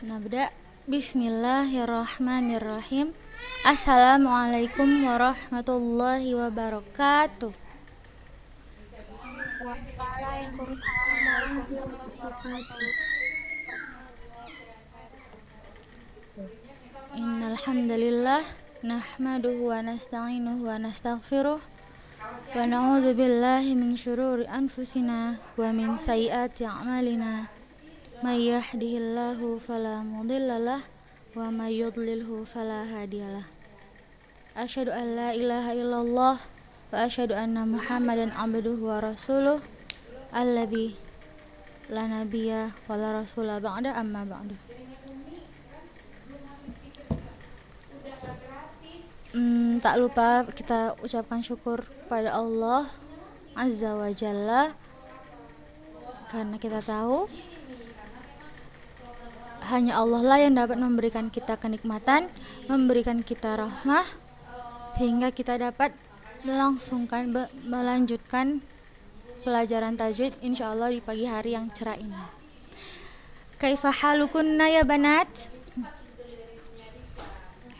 Nabda. Bismillahirrahmanirrahim. Assalamualaikum warahmatullahi wabarakatuh. Waalaikumsalam warahmatullahi wabarakatuh. Innal hamdalillah nahmaduhu wa nasta'inuhu wa nastaghfiruh wa na'udzu billahi min syururi anfusina wa min sayyiati a'malina. May yahdihillahu fala mudhillalah wa may yudlilhu fala hadiyalah. Asyhadu an la ilaha illallah wa asyhadu anna Muhammadan abduhu wa rasuluh alladzi la nabiyya wa la rasula ba'da amma ba'du. Tak lupa kita ucapkan syukur pada Allah Azza wa Jalla, karena kita tahu hanya Allah lah yang dapat memberikan kita kenikmatan, memberikan kita rahmah, sehingga kita dapat melanjutkan pelajaran tajwid insyaallah di pagi hari yang cerah ini. Kaifa halukunna ya banat?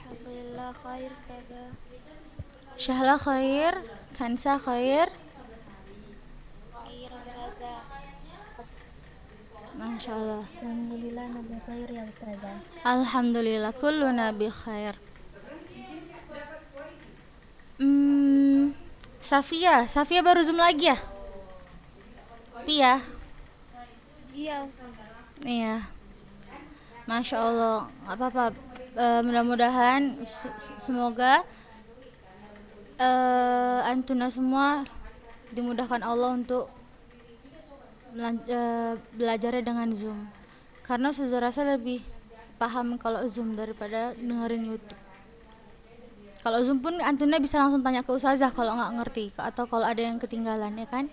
Alhamdulillah khair Ustazah. Syahla khair, Kansa khair. Khair Ustazah. Masya Allah. Alhamdulillah nabi khair ya Ustazah. Alhamdulillah kullu nabi khair. Safia baru zoom lagi ya? Pia. Iya Ustazah. Iya. Masya Allah, nggak apa-apa. Mudah-mudahan semoga antuna semua dimudahkan Allah untuk belajarnya dengan Zoom, karena saya rasa lebih paham kalau Zoom daripada dengerin YouTube. Kalau Zoom pun antuna bisa langsung tanya ke ustazah kalau nggak ngerti atau kalau ada yang ketinggalan, ya kan?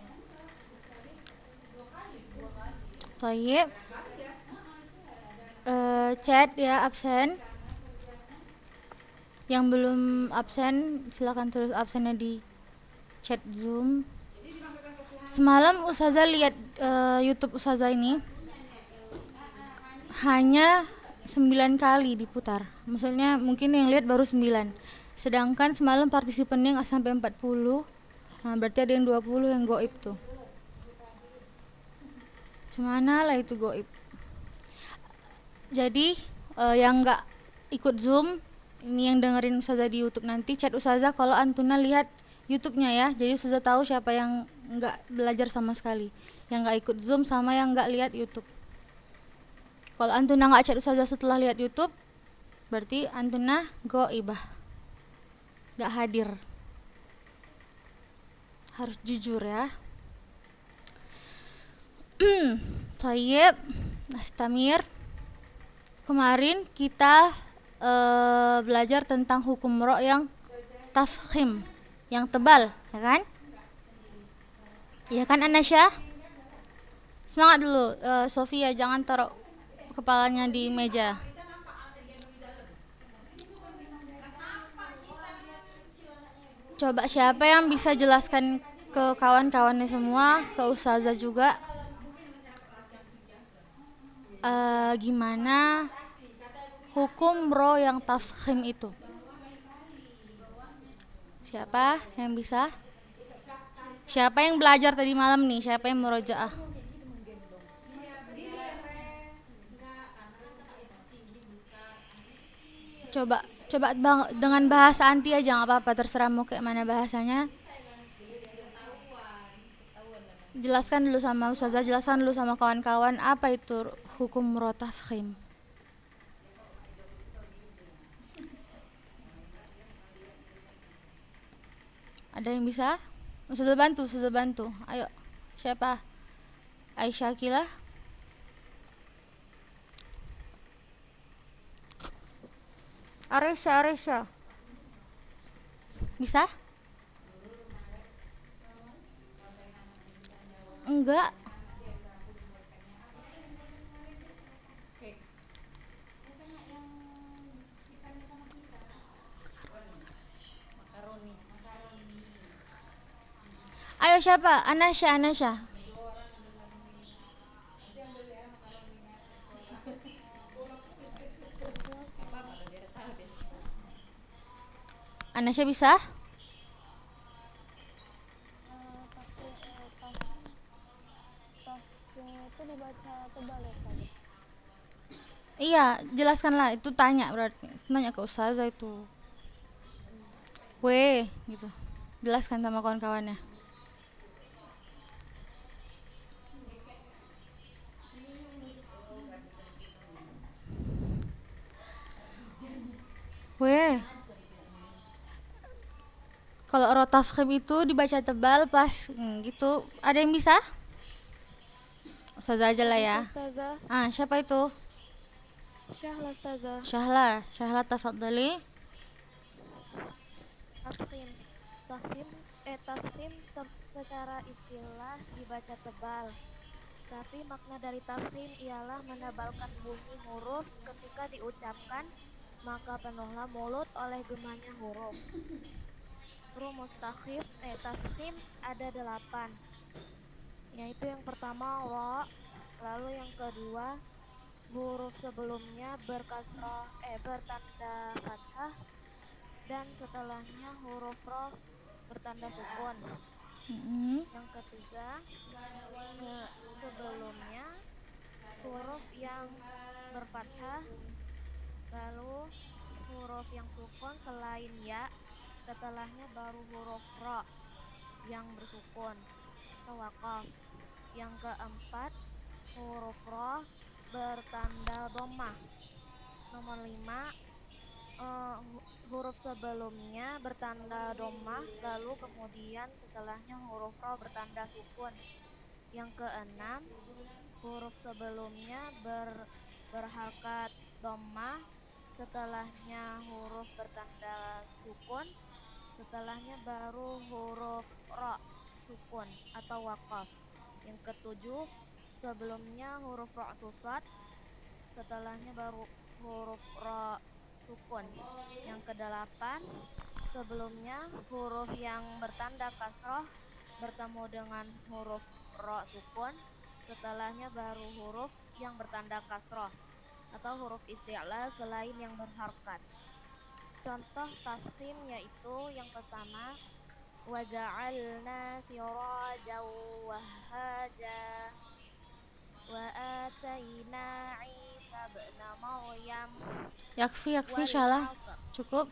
Baik. Chat ya, absen. Yang belum absen silakan tulis absennya di chat Zoom. Semalam ustazah lihat YouTube ustazah ini hanya 9 kali diputar. Maksudnya mungkin yang lihat baru 9. Sedangkan semalam partisipannya nggak sampai 40. Nah, berarti ada yang 20 yang goib tuh. Cemana lah itu goib. Jadi yang nggak ikut Zoom, ini yang dengerin ustazah di YouTube, nanti chat ustazah kalau antuna lihat YouTube-nya ya. Jadi ustazah tahu siapa yang nggak belajar sama sekali, yang nggak ikut Zoom sama yang nggak lihat YouTube. Kalau antuna nggak chat ustazah setelah lihat YouTube, berarti antuna goibah, nggak hadir. Harus jujur ya. Thayyib, Nastamir. Kemarin kita belajar tentang hukum ro yang tafkhim, yang tebal, ya kan? Ya kan Anasya? Semangat dulu, Sofia, jangan taruh kepalanya di meja. Coba siapa yang bisa jelaskan ke kawan-kawannya semua, ke ustazah juga, gimana hukum ro yang tafkhim itu? Siapa yang bisa? Siapa yang belajar tadi malam nih? Siapa yang murojaah? Coba bang, dengan bahasa anti aja nggak apa-apa, terserah mau kayak mana bahasanya. Jelaskan dulu sama ustazah, jelaskan dulu sama kawan-kawan apa itu hukum ro tafkhim. Ada yang bisa? Ustazah bantu. Ayo, siapa? Aisyah Akilah. Aresya. Bisa? Enggak. Ayo siapa? Anasya. Anasya bisa? Tafkhimnya itu dibaca tebal ya Ustazah? Iya, jelaskanlah. Itu tanya berarti. Nanya ke ustazah itu. Weh, gitu. Jelaskan sama kawan-kawannya. Weh. Kalau ro tafkhim itu dibaca tebal pas gitu. Ada yang bisa? Ustazah aja lah ya. Bisa Ustazah. Siapa itu? Syahla Ustazah. Syahla tafadhali. Tafkhim secara istilah dibaca tebal. Tapi makna dari tafkhim ialah menebalkan bunyi huruf ketika diucapkan, maka penuhlah mulut oleh gemanya huruf. Rumus tafkhim ada 8, yaitu yang pertama ra, lalu yang kedua huruf sebelumnya bertanda fathah, dan setelahnya huruf ra bertanda sukun. Yang ketiga sebelumnya huruf yang berfathah, lalu huruf yang sukun selain ya, setelahnya baru huruf ra yang bersukun atau waqaf. Yang keempat huruf ra bertanda dhammah. Nomor 5 huruf sebelumnya bertanda dhammah, lalu kemudian setelahnya huruf ra bertanda sukun. Yang keenam huruf sebelumnya berharokat dhammah, setelahnya huruf bertanda sukun, setelahnya baru huruf ra sukun atau waqaf. Yang ketujuh sebelumnya huruf ra susad, setelahnya baru huruf ra sukun. Yang kedelapan sebelumnya huruf yang bertanda kasroh bertemu dengan huruf ra sukun, setelahnya baru huruf yang bertanda kasroh atau huruf isti'la selain yang berharokat. Contoh tafkhim yaitu yang pertama waja'alna sirajan wahhaja wa ataina Isa ibna Maryam. Yakfi Syahla. Cukup.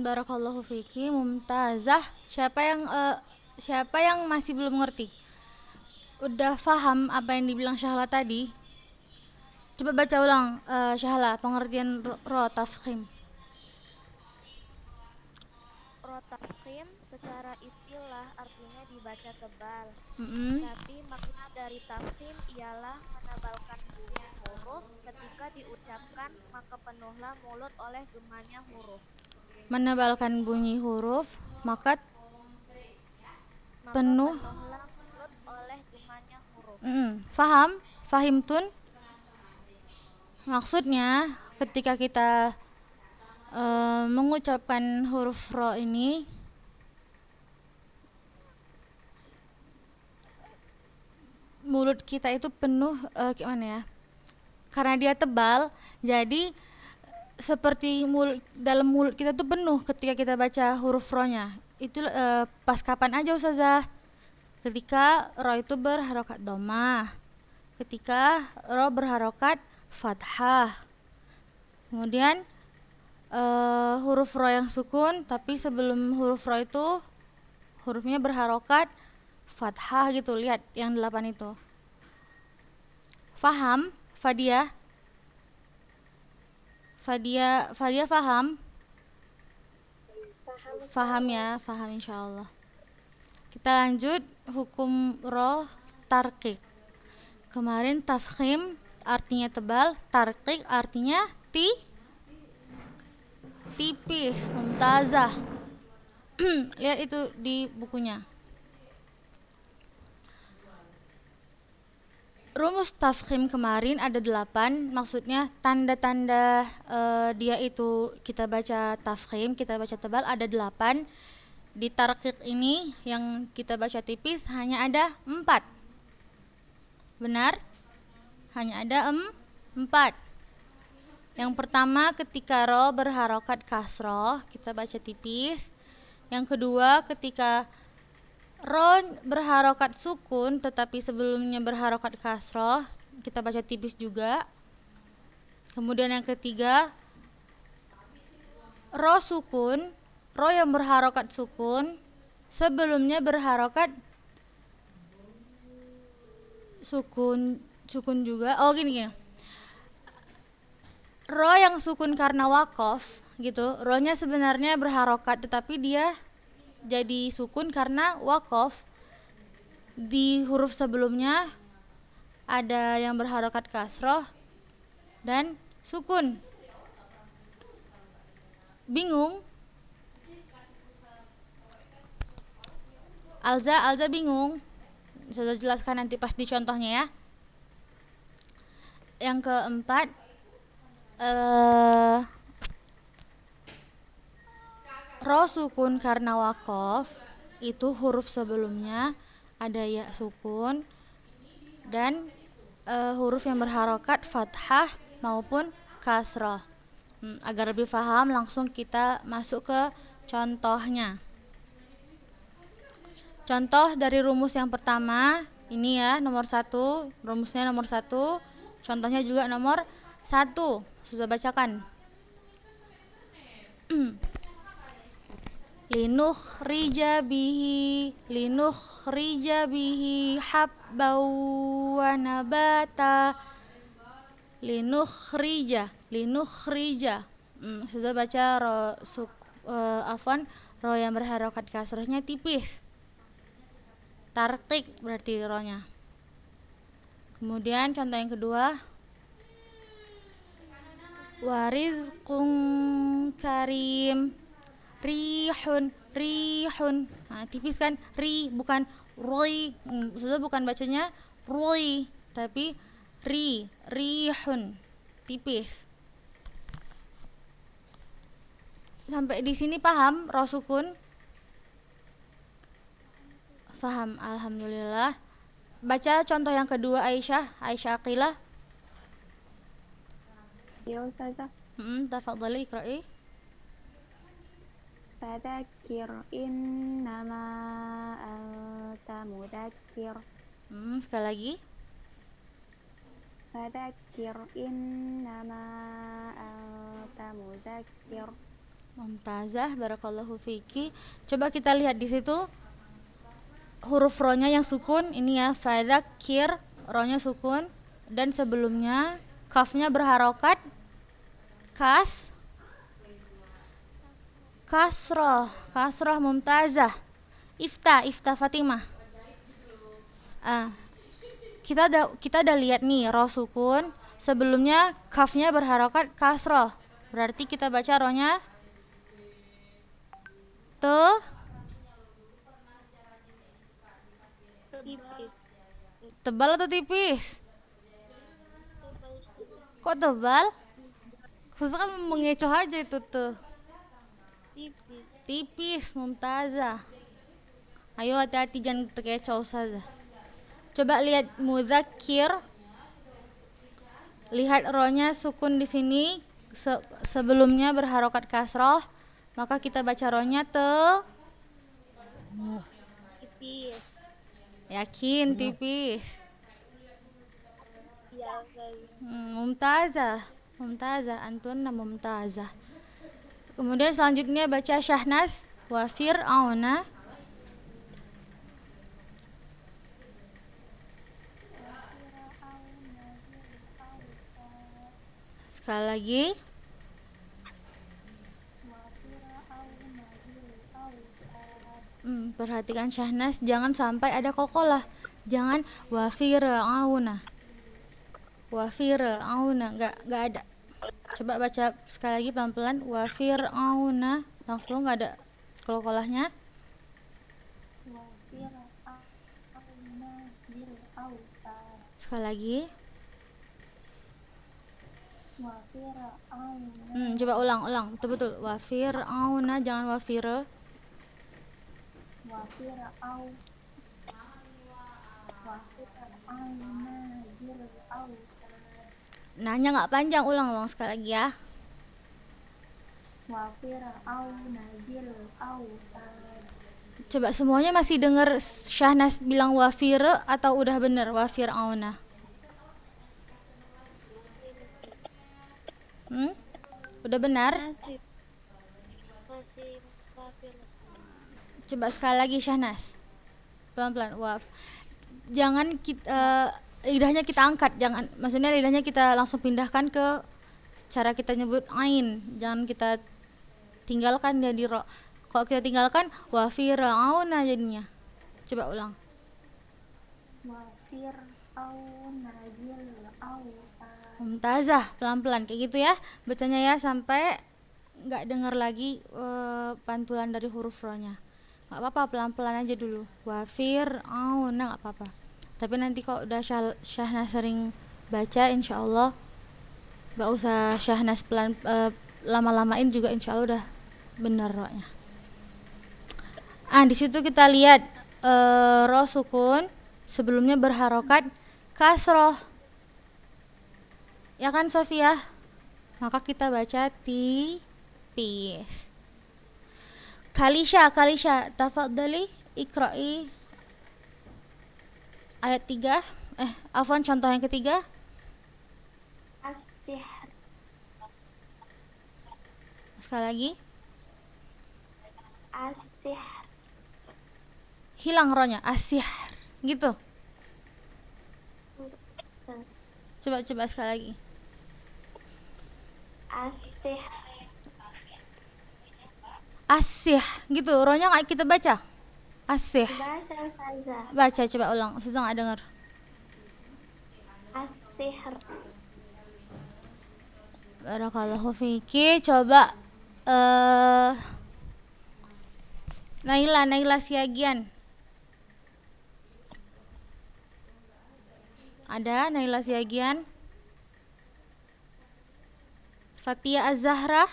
Barakallahu fiki, mumtazah. Siapa yang masih belum ngerti? Udah paham apa yang dibilang Syahla tadi? Coba baca ulang Syahla pengertian ro tafkhim. Ro tafkhim secara istilah artinya dibaca tebal. Tapi makna dari tafkhim ialah menebalkan bunyi huruf ketika diucapkan, maka penuhlah mulut oleh gemanya huruf. Menebalkan bunyi huruf, maka penuhlah mulut oleh gemanya huruf. Faham? Fahimtun? Maksudnya ketika kita mengucapkan huruf ro ini, mulut kita itu penuh gimana ya? Karena dia tebal, jadi seperti dalam mulut kita tuh penuh ketika kita baca huruf ro-nya. Itu pas kapan aja Ustazah? Ketika ro itu berharokat dhammah, ketika ro berharokat fathah, kemudian huruf ro yang sukun, tapi sebelum huruf ro itu hurufnya berharokat fathah gitu. Lihat yang 8 itu. Faham? Fadia faham? Faham ya, faham insyaallah. Kita lanjut hukum ro tarqiq. Kemarin tafkhim artinya tebal, tarqiq artinya tipis, mumtazah. Lihat itu di bukunya. Rumus tafkhim kemarin ada 8, maksudnya tanda-tanda dia itu kita baca tafkhim, kita baca tebal ada 8. Di tarqiq ini yang kita baca tipis hanya ada 4. Benar? Hanya ada 4. Yang pertama ketika ro berharokat kasroh, kita baca tipis. Yang kedua ketika ro berharokat sukun tetapi sebelumnya berharokat kasroh, kita baca tipis juga. Kemudian yang ketiga, ro sukun, ro yang berharokat sukun sebelumnya berharokat sukun juga. Oh gini. Ro yang sukun karena wakof gitu, ro-nya sebenarnya berharokat tetapi dia jadi sukun karena wakof. Di huruf sebelumnya ada yang berharokat kasroh dan sukun. Bingung? Alza bingung? Sudah jelaskan nanti pas di contohnya ya. Yang keempat, ro sukun karena wakof itu huruf sebelumnya ada ya sukun dan huruf yang berharokat fathah maupun kasroh. Agar lebih paham langsung kita masuk ke contohnya. Contoh dari rumus yang pertama ini ya, nomor 1, rumusnya nomor 1, contohnya juga nomor 1. Sudah bacakan. Linukhrija bihi habban wa nabata. Linukhrija. Sudah baca ro yang berharokat kasrohnya tipis. Tarqiq berarti ro-nya. Kemudian contoh yang kedua, warizqun karim. Rihun. Nah, tipis kan? Ri bukan roi. Sudah bukan bacanya roi, tapi rihun. Tipis. Sampai di sini paham ro sukun? Paham, alhamdulillah. Baca contoh yang kedua Aisyah Aqilah. Ya Ustazah. Tafadhali iqra'i. Fadzakir innama anta mudzakir. Sekali lagi. Fadzakir innama anta mudzakir. Mumtazah, barakallahu fiki. Coba kita lihat di situ huruf ro-nya yang sukun ini ya, fadzakir, ro-nya sukun dan sebelumnya kafnya berharokat kasroh mumtazah. Ifta Fatimah. Kita udah lihat nih ro sukun sebelumnya kafnya berharokat kasroh. Berarti kita baca ro-nya tebal atau tipis? Kok tebal? Susah kan mengecoh aja itu tuh. Tipis, mumtazah. Ayo hati-hati jangan terkecoh saja. Coba lihat mudzakir. Lihat ro-nya sukun di sini sebelumnya berharokat kasroh, maka kita baca ro-nya Tipis. Yakin tipis. Ya, Mumtazah, antunna mumtazah. Kemudian selanjutnya baca Syahnas wa fir'auna. Sekali lagi. Perhatikan Syahnas, jangan sampai ada kokolah. Jangan wa fir'auna. Enggak ada. Coba baca sekali lagi pelan-pelan. Wa fir'auna, langsung enggak ada kolkolahnya. Sekali lagi. Coba ulang. Betul. Wa fir'auna, jangan wa fir'. Nanya nggak panjang, ulang sekali lagi ya. Wa fir'auna zil autad. Coba semuanya masih dengar Syahnas bilang wafire atau udah bener wafir'auna? Udah benar? Masih wafir. Coba sekali lagi Syahnas. Pelan-pelan, waf. Jangan kita lidahnya kita angkat, jangan, maksudnya lidahnya kita langsung pindahkan ke cara kita nyebut ain. Jangan kita tinggalkan dia di ro. Kalau kita tinggalkan wafir'auna jadinya. Coba ulang. Wa fir'auna zil autad. Mumtazah, pelan-pelan kayak gitu ya bacanya ya, sampai nggak dengar lagi pantulan dari huruf ro-nya. Nggak apa-apa, pelan-pelan aja dulu. Wafir'auna nggak apa-apa. Tapi nanti kalau udah Syahnas sering baca, insya Allah nggak usah Syahnas pelan lama-lamain juga, insya Allah udah bener ro-nya. Di situ kita lihat ro sukun sebelumnya berharokat kasroh, ya kan Sofia? Maka kita baca tipis. Kalisha, tafadhali ikra'i ayat 3. Afwan, contoh yang ketiga. As-sihr. Sekali lagi. As-sihr. Hilang rohnya, asyih. Gitu. Coba sekali lagi. As-sihr. Asyih, gitu. Rohnya nggak kita baca. Asyih. Baca saja. Baca, coba ulang. Sudah nggak dengar. As-sihr. Barakallahu fiki. Coba Naila Siagian. Ada Naila Siagian? Fatia Az-Zahra?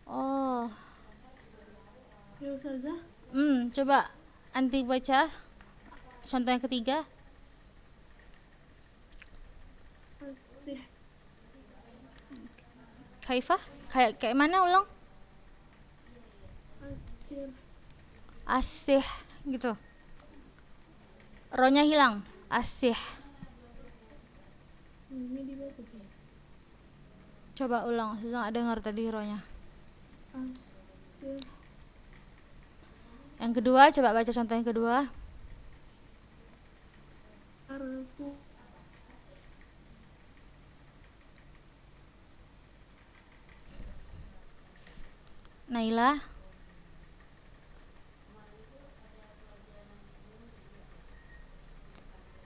Oh. Ya Ustazah. Coba anti baca contoh yang ketiga. Kaifah? Kayak mana ulang? Asih gitu. Rohnya hilang. Asih. Coba ulang, susah nggak dengar tadi rohnya. Yang kedua, coba baca contoh yang kedua. Naila.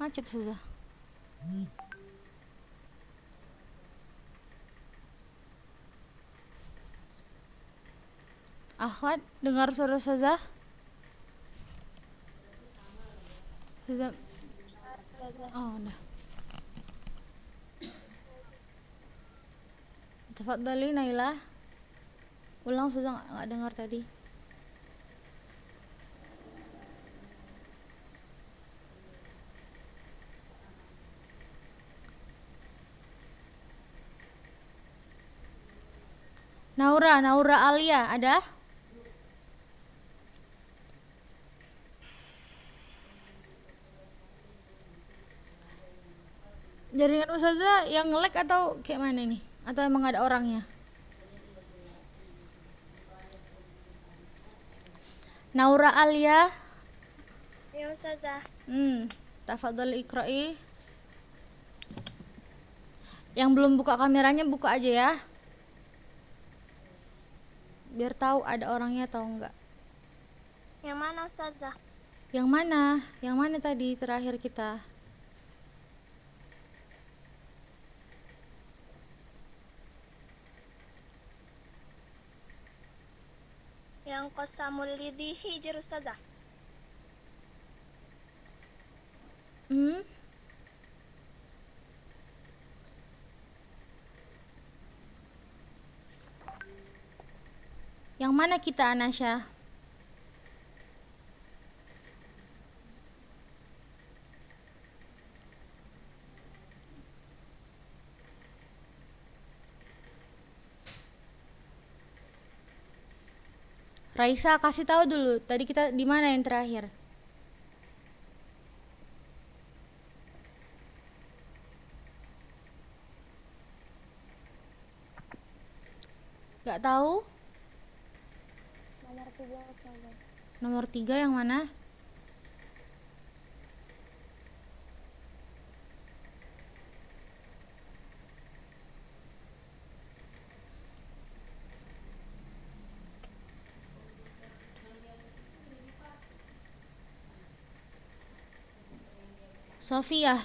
Macet susah. Akhwat, dengar suara Ustazah? Ustazah. Oh, udah. Tafadhali Naila. Ulang, Ustazah nggak dengar tadi. Naura Alia, ada? Jaringan Ustazah yang nge-lag atau kayak mana nih? Atau emang ada orangnya? Naura Alia. Ya Ustazah. Tafadhal ikra'i. Yang belum buka kameranya buka aja ya. Biar tahu ada orangnya atau enggak. Yang mana Ustazah? Yang mana? Yang mana tadi terakhir kita? Yang qasamul lidhi hijr Ustazah. Yang mana kita, Anasya? Raisa kasih tahu dulu. Tadi kita di mana yang terakhir? Gak tahu? Nomor 3 coba. Nomor 3 yang mana? Sofia.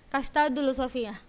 Kasih tahu dulu Sofia.